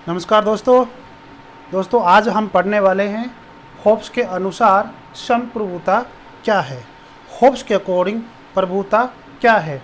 नमस्कार दोस्तों आज हम पढ़ने वाले हैं होब्स के अनुसार संप्रभुता क्या है। होब्स के अकॉर्डिंग प्रभुता क्या है।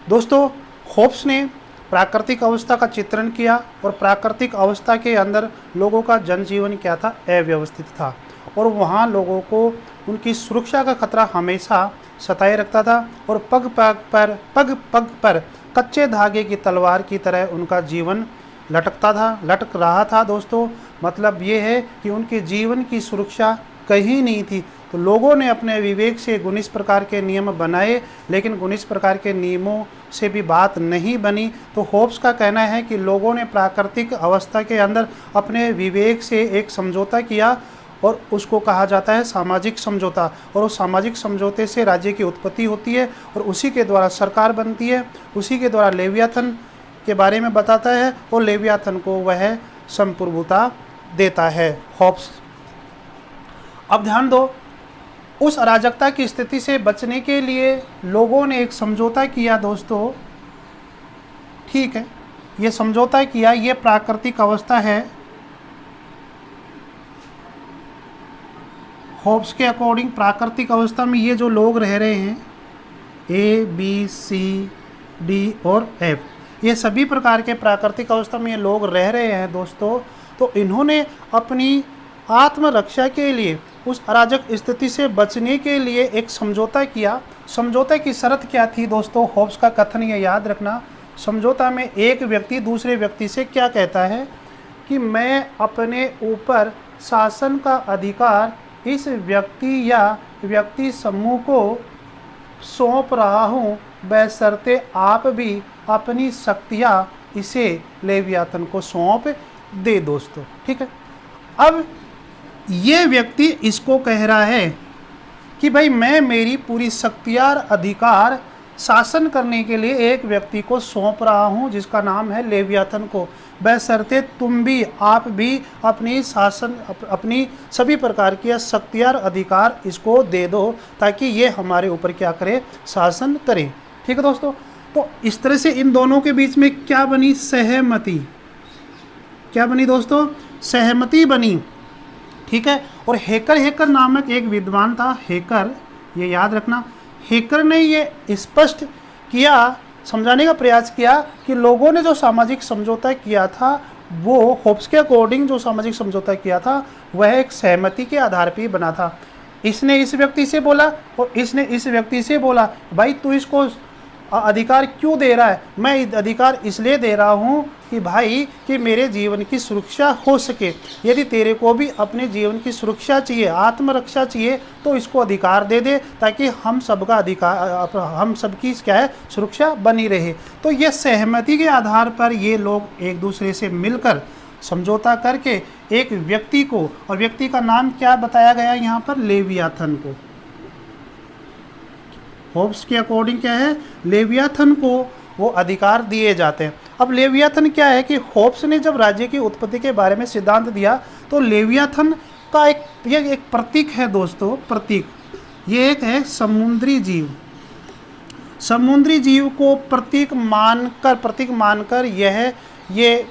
दोस्तों, होब्स ने प्राकृतिक अवस्था का चित्रण किया और प्राकृतिक अवस्था के अंदर लोगों का जनजीवन क्या था, अव्यवस्थित था और वहाँ लोगों को उनकी सुरक्षा का खतरा हमेशा सताए रखता था और पग पग पर कच्चे धागे की तलवार की तरह उनका जीवन लटक रहा था। दोस्तों, मतलब ये है कि उनके जीवन की सुरक्षा कहीं नहीं थी। तो लोगों ने अपने विवेक से गुनिस प्रकार के नियम बनाए, लेकिन गुनिस प्रकार के नियमों से भी बात नहीं बनी। तो होब्स का कहना है कि लोगों ने प्राकृतिक अवस्था के अंदर अपने विवेक से एक समझौता किया और उसको कहा जाता है सामाजिक समझौता। और उस सामाजिक समझौते से राज्य की उत्पत्ति होती है और उसी के द्वारा सरकार बनती है, उसी के द्वारा लेवियाथन के बारे में बताता है और लेवियाथन को वह संप्रभुता देता है होब्स। अब ध्यान दो, उस अराजकता की स्थिति से बचने के लिए लोगों ने एक समझौता किया। दोस्तों, ठीक है, ये समझौता किया, ये प्राकृतिक अवस्था है। होब्स के अकॉर्डिंग प्राकृतिक अवस्था में ये जो लोग रह रहे हैं ABCD और F, ये सभी प्रकार के प्राकृतिक अवस्था में ये लोग रह रहे हैं। दोस्तों, तो इन्होंने अपनी आत्मरक्षा के लिए उस अराजक स्थिति से बचने के लिए एक समझौता किया। समझौते की शर्त क्या थी दोस्तों? होब्स का कथन ये याद रखना, समझौता में एक व्यक्ति दूसरे व्यक्ति से क्या कहता है कि मैं अपने ऊपर शासन का अधिकार इस व्यक्ति या व्यक्ति समूह को सौंप रहा हूँ, बशर्ते आप भी अपनी शक्तियाँ इसे लेवियाथन को सौंप दे। दोस्तों, ठीक है। अब ये व्यक्ति इसको कह रहा है कि भाई मैं मेरी पूरी शक्तियाँ अधिकार शासन करने के लिए एक व्यक्ति को सौंप रहा हूँ जिसका नाम है लेवियाथन को, बशर्ते तुम भी आप भी अपनी अपनी सभी प्रकार की शक्तियाँ अधिकार इसको दे दो ताकि ये हमारे ऊपर क्या करे, शासन करे। ठीक है दोस्तों, तो इस तरह से इन दोनों के बीच में क्या बनी? सहमति। क्या बनी दोस्तों? सहमति बनी। ठीक है। और हेकर नामक एक विद्वान था, हेकर, ये याद रखना। हेकर ने ये स्पष्ट किया, समझाने का प्रयास किया कि लोगों ने जो सामाजिक समझौता किया था वो होब्स के अकॉर्डिंग जो सामाजिक समझौता किया था वह एक सहमति के आधार पर ही बना था। इसने इस व्यक्ति से बोला और इसने इस व्यक्ति से बोला, भाई तू इसको अधिकार क्यों दे रहा है? मैं अधिकार इसलिए दे रहा हूँ कि भाई कि मेरे जीवन की सुरक्षा हो सके। यदि तेरे को भी अपने जीवन की सुरक्षा चाहिए, आत्मरक्षा चाहिए, तो इसको अधिकार दे दे ताकि हम सबका अधिकार, हम सबकी क्या है, सुरक्षा बनी रहे। तो ये सहमति के आधार पर ये लोग एक दूसरे से मिलकर समझौता करके एक व्यक्ति को, और व्यक्ति का नाम क्या बताया गया यहाँ पर? लेवियाथन को। होब्स के अकॉर्डिंग क्या है? लेवियाथन को वो अधिकार दिए जाते हैं। अब लेवियाथन क्या है कि होब्स ने जब राज्य की उत्पत्ति के बारे में सिद्धांत दिया तो लेवियाथन का ये एक प्रतीक है दोस्तों, प्रतीक। ये एक है समुद्री जीव। समुद्री जीव को प्रतीक मानकर ये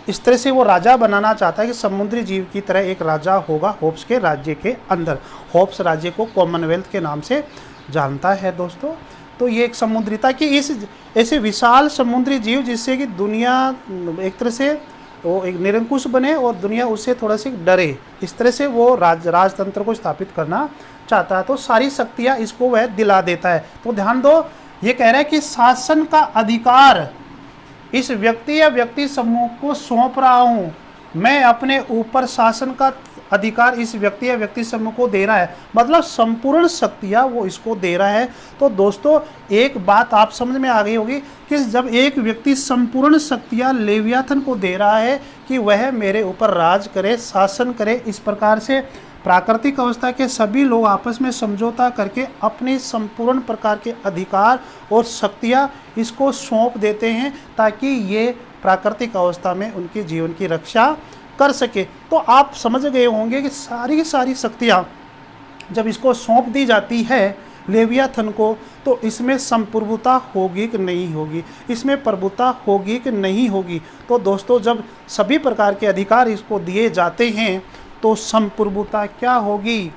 इस तरह से वो राजा बनाना चाहता है कि समुद्री जीव की तरह एक राजा होगा होब्स के राज्य के अंदर। होब्स राज्य को कॉमनवेल्थ के नाम से जानता है दोस्तों। तो ये एक समुद्रिता की इस ऐसे विशाल समुद्री जीव जिससे कि दुनिया एक तरह से वो एक निरंकुश बने और दुनिया उससे थोड़ा सी डरे, इस तरह से वो राजतंत्र को स्थापित करना चाहता है। तो सारी शक्तियाँ इसको वह दिला देता है। तो ध्यान दो, ये कह रहा है कि शासन का अधिकार इस व्यक्ति या व्यक्ति समूह को सौंप रहा हूँ, मैं अपने ऊपर शासन का अधिकार इस व्यक्ति या व्यक्ति समूह को दे रहा है, मतलब संपूर्ण शक्तियाँ वो इसको दे रहा है। तो दोस्तों, एक बात आप समझ में आ गई होगी कि जब एक व्यक्ति संपूर्ण शक्तियाँ लेवियाथन को दे रहा है कि वह मेरे ऊपर राज करे, शासन करे, इस प्रकार से प्राकृतिक अवस्था के सभी लोग आपस में समझौता करके अपने संपूर्ण प्रकार के अधिकार और शक्तियाँ इसको सौंप देते हैं ताकि ये प्राकृतिक अवस्था में उनके जीवन की रक्षा कर सके। तो आप समझ गए होंगे कि सारी शक्तियाँ जब इसको सौंप दी जाती है लेवियाथन को, तो इसमें संप्रभुता होगी कि नहीं होगी, इसमें प्रभुता होगी कि नहीं होगी। तो दोस्तों जब सभी प्रकार के अधिकार इसको दिए जाते हैं तो संप्रभुता क्या होगी,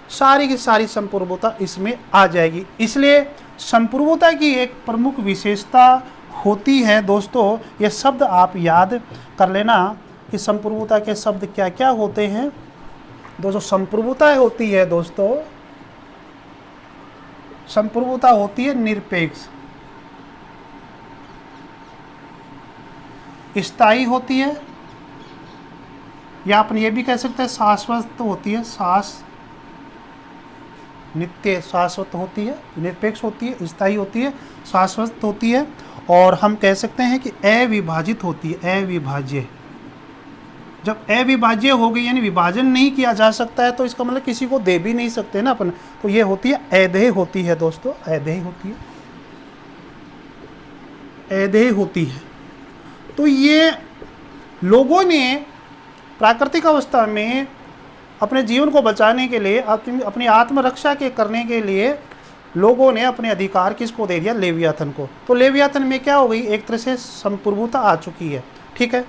सारी की सारी संप्रभुता इसमें आ जाएगी। इसलिए संप्रभुता की एक प्रमुख विशेषता होती है दोस्तों, ये शब्द आप याद कर लेना कि संप्रभुता के शब्द क्या क्या होते हैं। दोस्तों संप्रभुता होती है दोस्तों, संप्रभुता होती है निरपेक्ष, स्थायी होती है, या अपन ये भी कह सकते हैं शाश्वत होती है, नित्य शाश्वत होती है, निरपेक्ष होती है, स्थायी होती है, शाश्वत होती है, और हम कह सकते हैं कि अविभाजित होती है, अविभाज्य। जब अविभाज्य हो गई यानी विभाजन नहीं किया जा सकता है तो इसका मतलब किसी को दे भी नहीं सकते ना अपन, तो ये होती है अदेय होती है दोस्तों, अदेय होती है, अदेय होती है। तो ये लोगों ने प्राकृतिक अवस्था में अपने जीवन को बचाने के लिए, अपनी आत्मरक्षा के करने के लिए लोगों ने अपने अधिकार किसको दे दिया, लेवियाथन को। तो लेवियाथन में क्या हो गई, एक तरह से संप्रभुता आ चुकी है, ठीक है।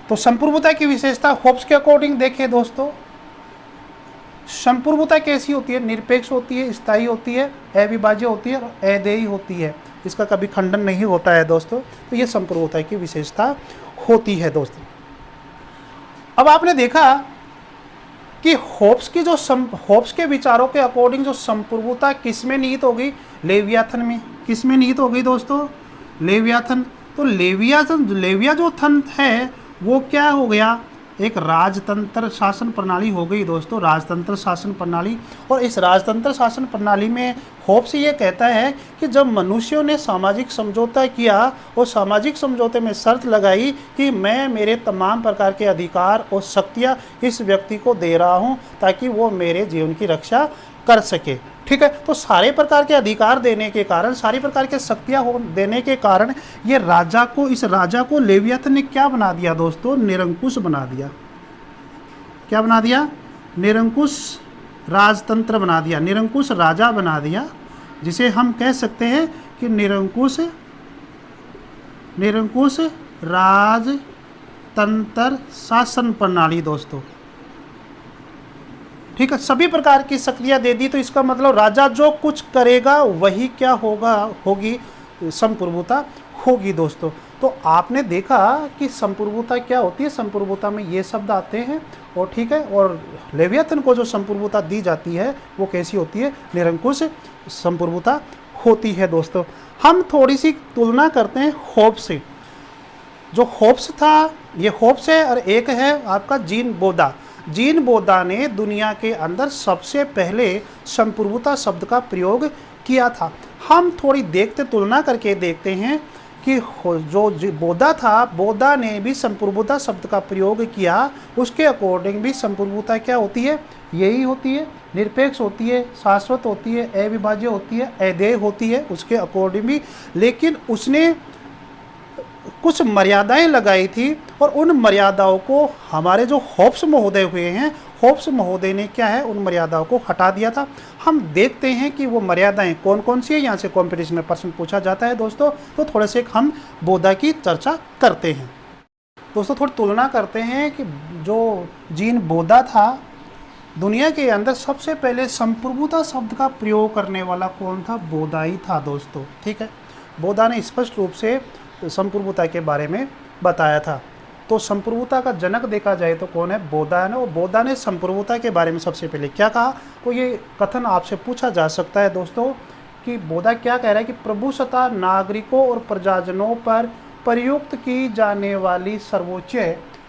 तो संप्रभुता की विशेषता होब्स के अकॉर्डिंग देखें दोस्तों, संप्रभुता कैसी होती है, निरपेक्ष होती है, स्थायी होती है, अविभाज्य होती है और अदेयी होती है, इसका कभी खंडन नहीं होता है दोस्तों। तो ये संप्रभुता की विशेषता होती है दोस्तों। अब आपने देखा कि होब्स की जो होब्स के विचारों के अकॉर्डिंग जो संप्रभुता किस में निहित होगी, लेवियाथन में। किस में निहित हो गई दोस्तों, लेवियाथन। तो लेविया जो थन है वो क्या हो गया, एक राजतंत्र शासन प्रणाली हो गई दोस्तों, राजतंत्र शासन प्रणाली। और इस राजतंत्र शासन प्रणाली में होब्स ये कहता है कि जब मनुष्यों ने सामाजिक समझौता किया और सामाजिक समझौते में शर्त लगाई कि मैं मेरे तमाम प्रकार के अधिकार और शक्तियाँ इस व्यक्ति को दे रहा हूँ ताकि वो मेरे जीवन की रक्षा कर सके, ठीक है। तो सारे प्रकार के अधिकार देने के कारण, सारी प्रकार के शक्तियाँ देने के कारण ये राजा को, इस राजा को लेवियाथन ने क्या बना दिया दोस्तों, निरंकुश बना दिया। क्या बना दिया, निरंकुश राजतंत्र बना दिया, निरंकुश राजा बना दिया, जिसे हम कह सकते हैं कि निरंकुश राजतंत्र शासन प्रणाली दोस्तों, ठीक है। सभी प्रकार की शक्तियाँ दे दी, तो इसका मतलब राजा जो कुछ करेगा वही क्या होगा, होगी संप्रभुता होगी दोस्तों। तो आपने देखा कि संप्रभुता क्या होती है, संप्रभुता में ये शब्द आते हैं, और ठीक है। और लेवियाथन को जो संप्रभुता दी जाती है वो कैसी होती है, निरंकुश संप्रभुता होती है दोस्तों। हम थोड़ी सी तुलना करते हैं होब्स से। जो होब्स था, ये होब्स है, और एक है आपका जीन बोदा। जीन बोदा ने दुनिया के अंदर सबसे पहले संप्रभुता शब्द का प्रयोग किया था। हम थोड़ी तुलना करके देखते हैं कि जो बोदा था, बोदा ने भी संप्रभुता शब्द का प्रयोग किया, उसके अकॉर्डिंग भी संप्रभुता क्या होती है, यही होती है, निरपेक्ष होती है, शाश्वत होती है, अविभाज्य होती है, अदेय होती है, उसके अकॉर्डिंग भी। लेकिन उसने कुछ मर्यादाएं लगाई थी, और उन मर्यादाओं को हमारे जो होब्स महोदय हुए हैं, होब्स महोदय ने क्या है, उन मर्यादाओं को हटा दिया था। हम देखते हैं कि वो मर्यादाएं कौन कौन सी है, यहाँ से कॉम्पिटिशन में प्रश्न पूछा जाता है दोस्तों। तो थोड़े से हम बोदा की चर्चा करते हैं दोस्तों, थोड़ी तुलना करते हैं कि जो जीन बोदा था, दुनिया के अंदर सबसे पहले संप्रभुता शब्द का प्रयोग करने वाला कौन था, बोदा ही था दोस्तों, ठीक है। बोदा ने स्पष्ट रूप से संप्रभुता के बारे में बताया था। तो संप्रभुता का जनक देखा जाए तो कौन है, बोदा है ना। वो बोदा ने संप्रभुता के बारे में सबसे पहले क्या कहा, तो ये कथन आपसे पूछा जा सकता है दोस्तों कि बोदा क्या कह रहा है कि प्रभुसत्ता नागरिकों और प्रजाजनों पर प्रयुक्त की जाने वाली सर्वोच्च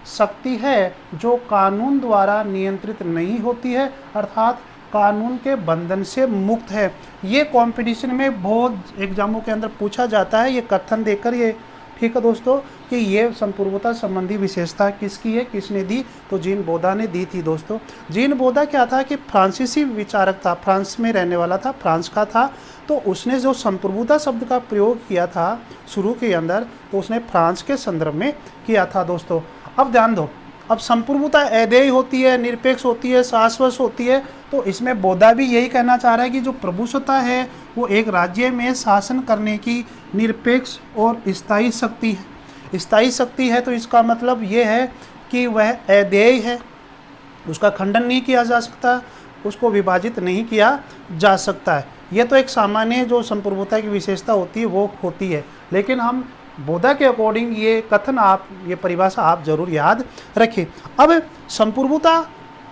शक्ति है जो कानून द्वारा नियंत्रित नहीं होती है, अर्थात कानून के बंधन से मुक्त है। ये कंपटीशन में बहुत एग्जामों के अंदर पूछा जाता है, ये कथन देकर ये, ठीक है दोस्तों, कि ये संप्रभुता संबंधी विशेषता किसकी है, किसने दी, तो जीन बोदा ने दी थी दोस्तों। जीन बोदा क्या था कि फ्रांसीसी विचारक था, फ्रांस में रहने वाला था, फ्रांस का था। तो उसने जो संप्रभुता शब्द का प्रयोग किया था शुरू के अंदर, तो उसने फ्रांस के संदर्भ में किया था दोस्तों। अब ध्यान दो, अब संप्रभुता अदेय होती है, निरपेक्ष होती है, शाश्वत होती है, तो इसमें बोधा भी यही कहना चाह रहा है कि जो प्रभुसत्ता है वो एक राज्य में शासन करने की निरपेक्ष और स्थायी शक्ति है। स्थायी शक्ति है तो इसका मतलब ये है कि वह अदेय है, उसका खंडन नहीं किया जा सकता, उसको विभाजित नहीं किया जा सकता है। ये तो एक सामान्य जो संप्रभुता की विशेषता होती है वो होती है, लेकिन हम बोधा के अकॉर्डिंग ये कथन आप, ये परिभाषा आप जरूर याद रखें। अब संप्रभुता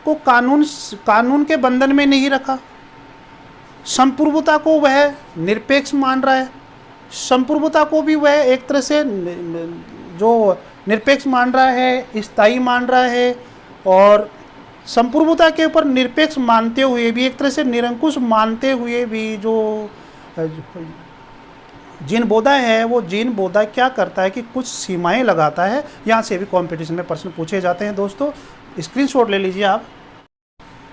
को कानून के बंधन में नहीं रखा, संप्रभुता को वह निरपेक्ष मान रहा है, संप्रभुता को भी वह एक तरह से जो निरपेक्ष मान रहा है, स्थायी मान रहा है, और संप्रभुता के ऊपर निरपेक्ष मानते हुए भी, एक तरह से निरंकुश मानते हुए भी, जो जीन बोधा है वो जीन बोधा क्या करता है कि कुछ सीमाएं लगाता है। यहाँ से भी कंपटीशन में प्रश्न पूछे जाते हैं दोस्तों, स्क्रीनशॉट ले लीजिए आप।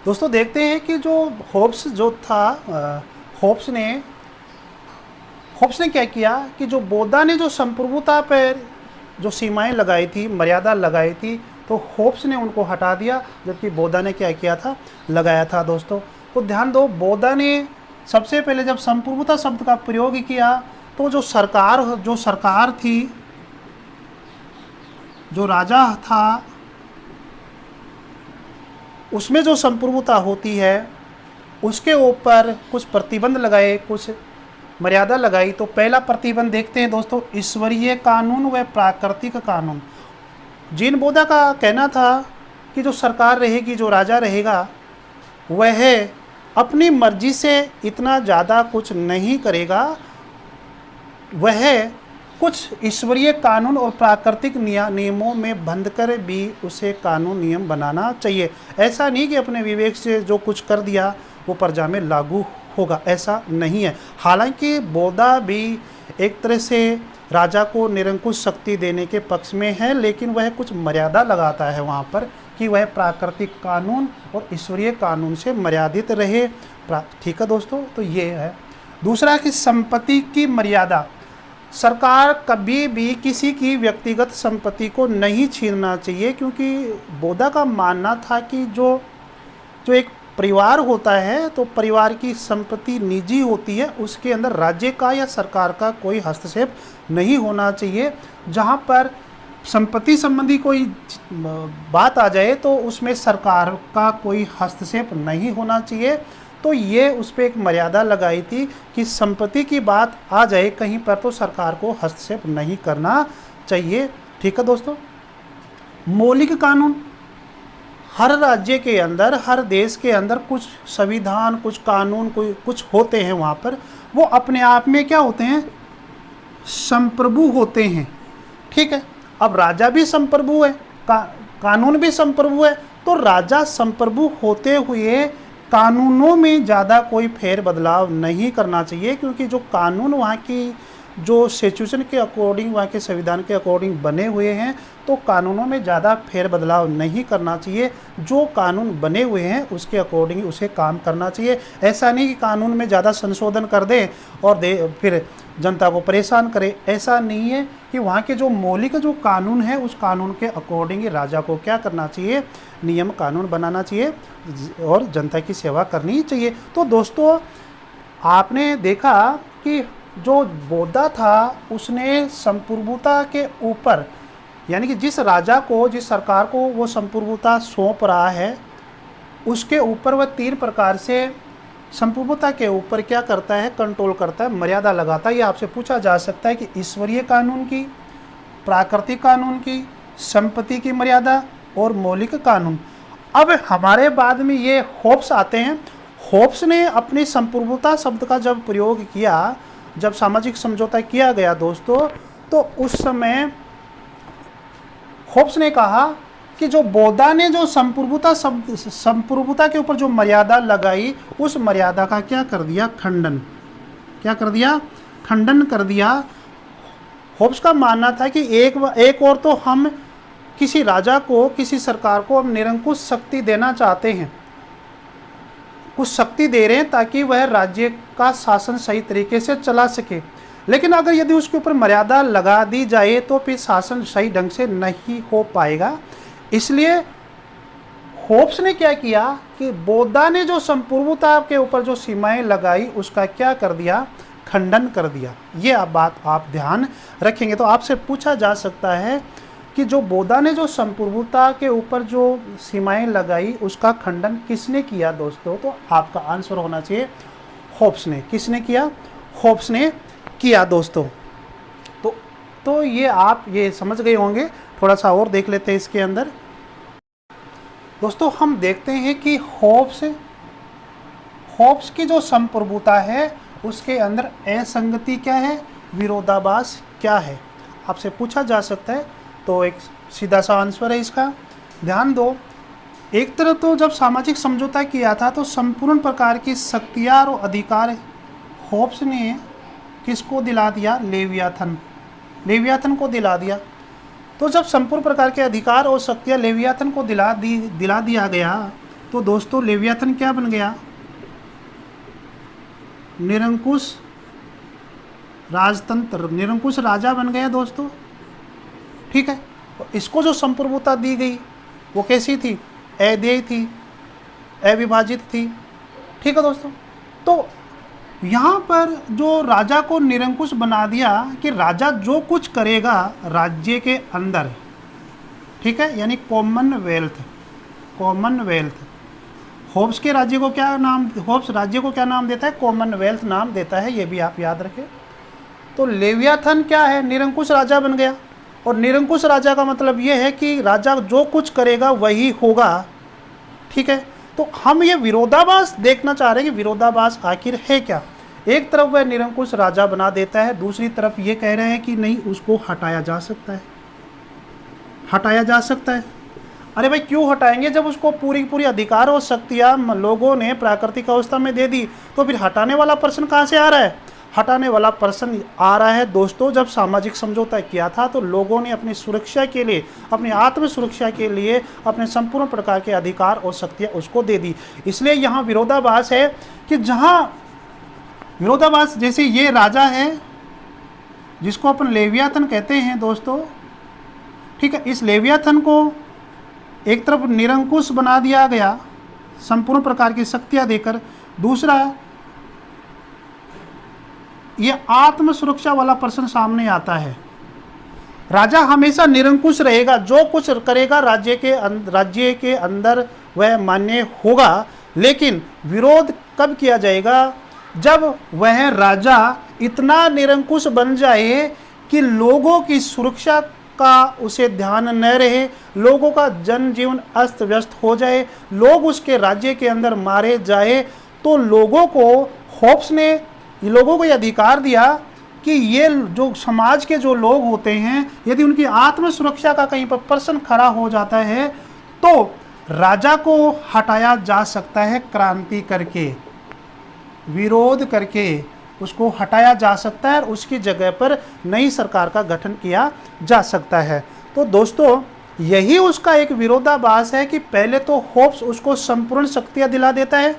दोस्तों देखते हैं कि जो होब्स जो था, होब्स ने क्या किया कि जो बोधा ने जो संप्रभुता पर जो सीमाएं लगाई थी, मर्यादा लगाई थी, तो होब्स ने उनको हटा दिया, जबकि बोधा ने क्या किया था, लगाया था दोस्तों। तो ध्यान दो, बोधा ने सबसे पहले जब संप्रभुता शब्द का प्रयोग किया तो जो सरकार थी, जो राजा था, उसमें जो संप्रभुता होती है उसके ऊपर कुछ प्रतिबंध लगाए, कुछ मर्यादा लगाई। तो पहला प्रतिबंध देखते हैं दोस्तों, ईश्वरीय कानून व प्राकृतिक कानून। जीन बोधा का कहना था कि जो सरकार रहेगी, जो राजा रहेगा, वह अपनी मर्जी से इतना ज़्यादा कुछ नहीं करेगा, वह कुछ ईश्वरीय कानून और प्राकृतिक नियमों में बंध कर भी उसे कानून नियम बनाना चाहिए। ऐसा नहीं कि अपने विवेक से जो कुछ कर दिया वो प्रजा में लागू होगा, ऐसा नहीं है। हालांकि बोधा भी एक तरह से राजा को निरंकुश शक्ति देने के पक्ष में है, लेकिन वह कुछ मर्यादा लगाता है वहाँ पर कि वह प्राकृतिक कानून और ईश्वरीय कानून से मर्यादित रहे। ठीक है दोस्तों, तो ये है। दूसरा कि संपत्ति की मर्यादा, सरकार कभी भी किसी की व्यक्तिगत संपत्ति को नहीं छीनना चाहिए, क्योंकि बोधा का मानना था कि जो एक परिवार होता है तो परिवार की संपत्ति निजी होती है, उसके अंदर राज्य का या सरकार का कोई हस्तक्षेप नहीं होना चाहिए। जहाँ पर संपत्ति संबंधी कोई बात आ जाए तो उसमें सरकार का कोई हस्तक्षेप नहीं होना चाहिए। तो ये उस पर एक मर्यादा लगाई थी कि संपत्ति की बात आ जाए कहीं पर तो सरकार को हस्तक्षेप नहीं करना चाहिए। ठीक है दोस्तों। मौलिक कानून, हर राज्य के अंदर, हर देश के अंदर कुछ संविधान, कुछ कानून, कुछ होते हैं वहाँ पर, वो अपने आप में क्या होते हैं, संप्रभु होते हैं। ठीक है, अब राजा भी संप्रभु है, कानून भी संप्रभु है, तो राजा संप्रभु होते हुए कानूनों में ज़्यादा कोई फेर बदलाव नहीं करना चाहिए, क्योंकि जो कानून वहाँ की जो सिचुएशन के अकॉर्डिंग, वहाँ के संविधान के अकॉर्डिंग बने हुए हैं, तो कानूनों में ज़्यादा फेर बदलाव नहीं करना चाहिए। जो कानून बने हुए हैं उसके अकॉर्डिंग उसे काम करना चाहिए। ऐसा नहीं कि कानून में ज़्यादा संशोधन कर दें और फिर जनता को परेशान करें, ऐसा नहीं है। कि वहाँ के जो मौलिक जो कानून है उस कानून के अकॉर्डिंग राजा को क्या करना चाहिए, नियम कानून बनाना चाहिए और जनता की सेवा करनी चाहिए। तो दोस्तों आपने देखा कि जो बोधा था उसने संप्रभुता के ऊपर, यानी कि जिस राजा को, जिस सरकार को वो संप्रभुता सौंप रहा है, उसके ऊपर वह 3 प्रकार से संप्रभुता के ऊपर क्या करता है, कंट्रोल करता है, मर्यादा लगाता है। ये आपसे पूछा जा सकता है कि ईश्वरीय कानून की, प्राकृतिक कानून की, संपत्ति की मर्यादा और मौलिक कानून। अब हमारे बाद में ये होब्स आते हैं। होब्स ने अपनी संप्रभुता शब्द का जब प्रयोग किया, जब सामाजिक समझौता किया गया दोस्तों, तो उस समय होब्स ने कहा कि जो बोधा ने जो संप्रभुता के ऊपर जो मर्यादा लगाई, उस मर्यादा का क्या कर दिया, खंडन। क्या कर दिया, खंडन कर दिया। होब्स का मानना था कि एक और तो हम किसी राजा को, किसी सरकार को हम निरंकुश शक्ति देना चाहते हैं, कुछ शक्ति दे रहे हैं ताकि वह राज्य का शासन सही तरीके से चला सके, लेकिन अगर यदि उसके ऊपर मर्यादा लगा दी जाए तो फिर शासन सही ढंग से नहीं हो पाएगा। इसलिए होब्स ने क्या किया कि बोधा ने जो संप्रभुता के ऊपर जो सीमाएं लगाई उसका क्या कर दिया, खंडन कर दिया। ये बात आप ध्यान रखेंगे। तो आपसे पूछा जा सकता है कि जो बोधा ने जो संप्रभुता के ऊपर जो सीमाएं लगाई उसका खंडन किसने किया दोस्तों? तो आपका आंसर होना चाहिए होब्स ने। किसने किया? होब्स ने किया दोस्तों। तो ये आप ये समझ गए होंगे। थोड़ा सा और देख लेते हैं इसके अंदर। दोस्तों हम देखते हैं कि होब्स की जो संप्रभुता है उसके अंदर असंगति क्या है, विरोधाभास क्या है, आपसे पूछा जा सकता है। तो एक सीधा सा आंसर है इसका, ध्यान दो। एक तरफ तो जब सामाजिक समझौता किया था तो संपूर्ण प्रकार की शक्तियाँ और अधिकार होब्स ने किसको दिला दिया? लेवियाथन को दिला दिया। तो जब संपूर्ण प्रकार के अधिकार और शक्तियाँ लेवियाथन को दिला दिया गया तो दोस्तों लेवियाथन क्या बन गया? निरंकुश राजतंत्र, निरंकुश राजा बन गया दोस्तों। ठीक है, इसको जो संप्रभुता दी गई वो कैसी थी? अदेय थी, अविभाजित थी। ठीक है दोस्तों। तो यहाँ पर जो राजा को निरंकुश बना दिया कि राजा जो कुछ करेगा राज्य के अंदर, ठीक है, यानी कॉमनवेल्थ। होब्स राज्य को क्या नाम देता है? कॉमनवेल्थ नाम देता है, ये भी आप याद रखें। तो लेवियाथन क्या है? निरंकुश राजा बन गया। और निरंकुश राजा का मतलब ये है कि राजा जो कुछ करेगा वही होगा। ठीक है, तो हम ये विरोधाभास देखना चाह रहे हैं कि विरोधाभास आखिर है क्या। एक तरफ वह निरंकुश राजा बना देता है, दूसरी तरफ ये कह रहे हैं कि नहीं, उसको हटाया जा सकता है। अरे भाई क्यों हटाएंगे? जब उसको पूरी अधिकार और शक्तियाँ लोगों ने प्राकृतिक अवस्था में दे दी तो फिर हटाने वाला प्रश्न कहाँ से आ रहा है? हटाने वाला प्रश्न आ रहा है दोस्तों, जब सामाजिक समझौता किया था तो लोगों ने अपनी सुरक्षा के लिए, अपनी आत्म सुरक्षा के लिए अपने संपूर्ण प्रकार के अधिकार और शक्तियाँ उसको दे दी। इसलिए यहाँ विरोधाभास है कि जैसे ये राजा है जिसको अपन लेवियाथन कहते हैं दोस्तों। ठीक है, इस लेवियाथन को एक तरफ निरंकुश बना दिया गया संपूर्ण प्रकार की शक्तियाँ देकर, दूसरा ये आत्म सुरक्षा वाला प्रश्न सामने आता है। राजा हमेशा निरंकुश रहेगा, जो कुछ करेगा राज्य के अंदर वह मान्य होगा, लेकिन विरोध कब किया जाएगा? जब वह राजा इतना निरंकुश बन जाए कि लोगों की सुरक्षा का उसे ध्यान न रहे, लोगों का जनजीवन अस्त व्यस्त हो जाए, लोग उसके राज्य के अंदर मारे जाए, तो होब्स ने लोगों को यह अधिकार दिया कि ये जो समाज के जो लोग होते हैं, यदि उनकी आत्म सुरक्षा का कहीं पर प्रश्न खड़ा हो जाता है तो राजा को हटाया जा सकता है, क्रांति करके, विरोध करके उसको हटाया जा सकता है और उसकी जगह पर नई सरकार का गठन किया जा सकता है। तो दोस्तों यही उसका एक विरोधाभास है कि पहले तो होब्स उसको संपूर्ण शक्तियाँ दिला देता है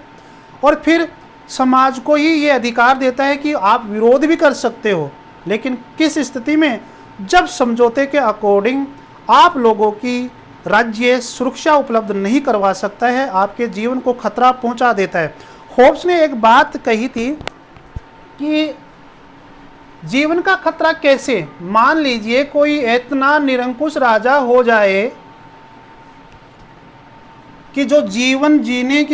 और फिर समाज को ही ये अधिकार देता है कि आप विरोध भी कर सकते हो, लेकिन किस स्थिति में? जब समझौते के अकॉर्डिंग आप लोगों की राज्य सुरक्षा उपलब्ध नहीं करवा सकता है, आपके जीवन को खतरा पहुंचा देता है। होब्स ने एक बात कही थी कि जीवन का खतरा कैसे? मान लीजिए कोई इतना निरंकुश राजा हो जाए कि जो जीवन जीने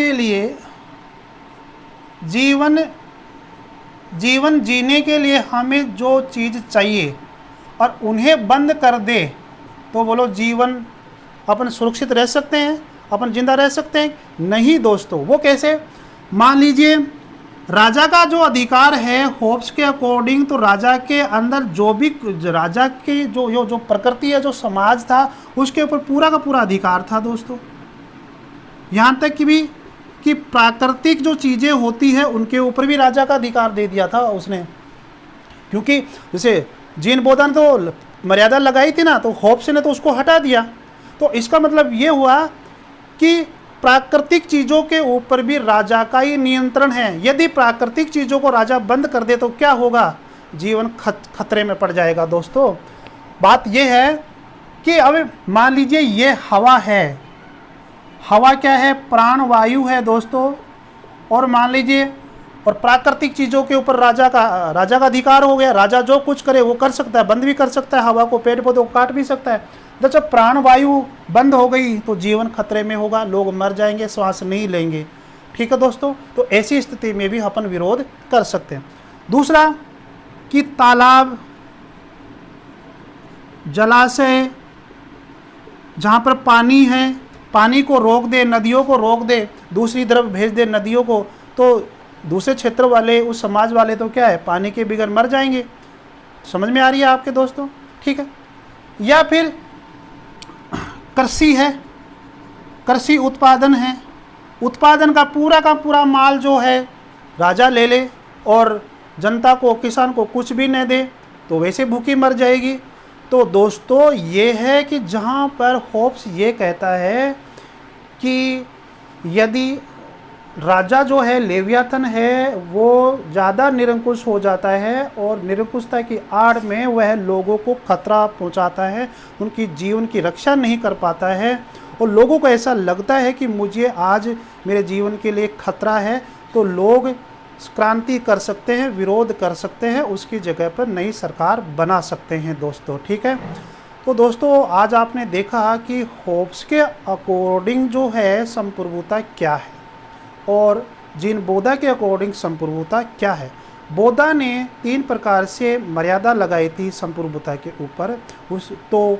के लिए हमें जो चीज़ चाहिए और उन्हें बंद कर दे, तो बोलो जीवन अपन सुरक्षित रह सकते हैं, अपन जिंदा रह सकते हैं? नहीं दोस्तों। वो कैसे? मान लीजिए राजा का जो अधिकार है होब्स के अकॉर्डिंग, तो राजा के अंदर जो भी राजा के जो प्रकृति है, जो समाज था, उसके ऊपर पूरा का पूरा अधिकार था दोस्तों। यहाँ तक कि प्राकृतिक जो चीज़ें होती है उनके ऊपर भी राजा का अधिकार दे दिया था उसने, क्योंकि जैसे जीन बोधा ने तो मर्यादा लगाई थी ना, तो होब्स ने तो उसको हटा दिया। तो इसका मतलब ये हुआ कि प्राकृतिक चीज़ों के ऊपर भी राजा का ही नियंत्रण है। यदि प्राकृतिक चीज़ों को राजा बंद कर दे तो क्या होगा? जीवन खतरे में पड़ जाएगा दोस्तों। बात यह है कि अब मान लीजिए ये हवा है, हवा क्या है, प्राण वायु है दोस्तों, और मान लीजिए और प्राकृतिक चीज़ों के ऊपर राजा का अधिकार हो गया। राजा जो कुछ करे वो कर सकता है, बंद भी कर सकता है, हवा को, पेड़ पौधों को काट भी सकता है। तो जब प्राण वायु बंद हो गई तो जीवन खतरे में होगा, लोग मर जाएंगे, श्वास नहीं लेंगे। ठीक है दोस्तों, तो ऐसी स्थिति में भी अपन विरोध कर सकते हैं। दूसरा कि तालाब, जलाशय, जहाँ पर पानी है, पानी को रोक दे, नदियों को रोक दे, दूसरी तरफ भेज दे नदियों को, तो दूसरे क्षेत्र वाले, उस समाज वाले तो क्या है, पानी के बगैर मर जाएंगे। समझ में आ रही है आपके दोस्तों? ठीक है। या फिर कृषि है, कृषि उत्पादन है, उत्पादन का पूरा माल जो है राजा ले ले और जनता को, किसान को कुछ भी न दे, तो वैसे भूखी मर जाएगी। तो दोस्तों ये है कि जहाँ पर होब्स ये कहता है कि यदि राजा जो है, लेवियाथन है, वो ज़्यादा निरंकुश हो जाता है और निरंकुशता की आड़ में वह लोगों को खतरा पहुंचाता है, उनकी जीवन की रक्षा नहीं कर पाता है, और लोगों को ऐसा लगता है कि मुझे आज मेरे जीवन के लिए खतरा है, तो लोग क्रांति कर सकते हैं, विरोध कर सकते हैं, उसकी जगह पर नई सरकार बना सकते हैं दोस्तों। ठीक है। तो दोस्तों आज आपने देखा कि होब्स के अकॉर्डिंग जो है संप्रभुता क्या है और जीन बोधा के अकॉर्डिंग संप्रभुता क्या है। बोधा ने 3 प्रकार से मर्यादा लगाई थी संप्रभुता के ऊपर, तो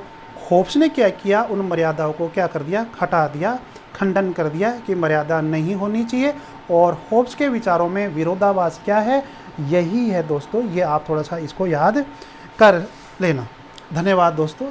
होब्स ने क्या किया, उन मर्यादाओं को क्या कर दिया, हटा दिया, खंडन कर दिया कि मर्यादा नहीं होनी चाहिए। और होब्स के विचारों में विरोधाभास क्या है, यही है दोस्तों। ये आप थोड़ा सा इसको याद कर लेना। धन्यवाद दोस्तों।